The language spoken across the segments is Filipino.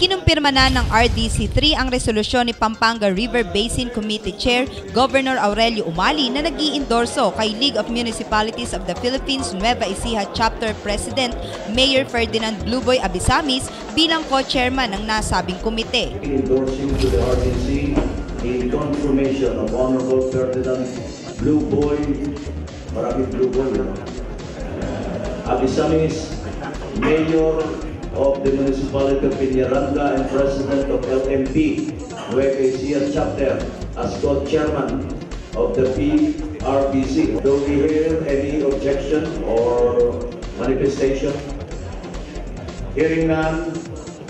Kinumpirma na ng RDC3 ang resolusyon ni Pampanga River Basin Committee Chair Governor Aurelio Umali na nag-iendorso kay League of Municipalities of the Philippines Nueva Ecija Chapter President Mayor Ferdinand Blueboy Abisamis bilang co-chairman ng nasabing komite. Endorsing to the RDC a confirmation of Honorable Ferdinand Blueboy, maraming Blueboy, Abisamis, Mayor of the Municipality of Peñaranda and President of LMP Nueva Ecija Chapter as co-chairman of the PRBC. Do we hear any objection or manifestation? Hearing none,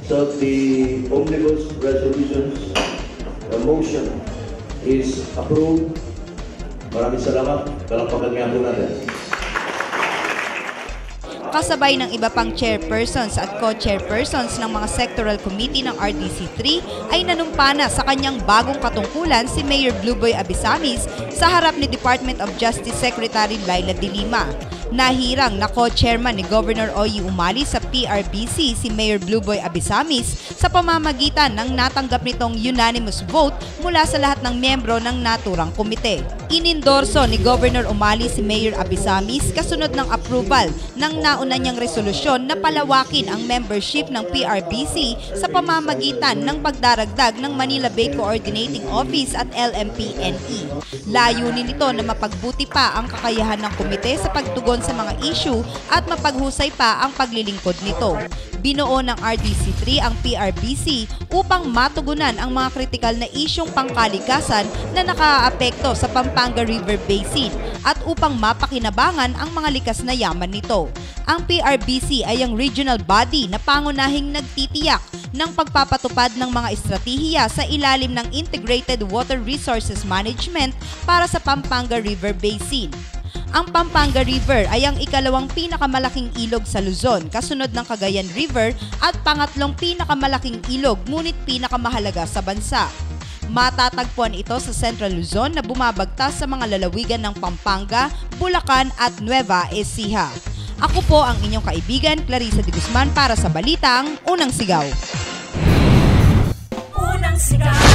so the omnibus resolutions, the motion is approved. Maraming salamat. Palakpakan nga po natin. Kasabay ng iba pang chairpersons at co-chairpersons ng mga sectoral committee ng RDC3 ay nanumpa na sa kanyang bagong katungkulan si Mayor Blueboy Abisamis sa harap ni Department of Justice Secretary Laila De Lima. Nahirang na co-chairman ni Governor Oye Umali sa PRBC si Mayor Blueboy Abisamis sa pamamagitan ng natanggap nitong unanimous vote mula sa lahat ng miyembro ng naturang komite. Inendorso ni Governor Umali si Mayor Abisamis kasunod ng approval ng nauna niyang resolusyon na palawakin ang membership ng PRBC sa pamamagitan ng pagdaragdag ng Manila Bay Coordinating Office at LMP-NE. Layunin nito na mapagbuti pa ang kakayahan ng komite sa pagtugon sa mga issue at mapaghusay pa ang paglilingkod nito. Binuo ng RDC3 ang PRBC upang matugunan ang mga kritikal na isyong pangkalikasan na nakaaapekto sa Pampanga River Basin at upang mapakinabangan ang mga likas na yaman nito. Ang PRBC ay ang regional body na pangunahing nagtitiyak ng pagpapatupad ng mga estratehiya sa ilalim ng Integrated Water Resources Management para sa Pampanga River Basin. Ang Pampanga River ay ang ikalawang pinakamalaking ilog sa Luzon, kasunod ng Cagayan River at pangatlong pinakamalaking ilog ngunit pinakamahalaga sa bansa. Matatagpuan ito sa Central Luzon na bumabagtas sa mga lalawigan ng Pampanga, Bulacan at Nueva Ecija. Ako po ang inyong kaibigan, Clarissa de Guzman para sa Balitang Unang Sigaw. Unang Sigaw.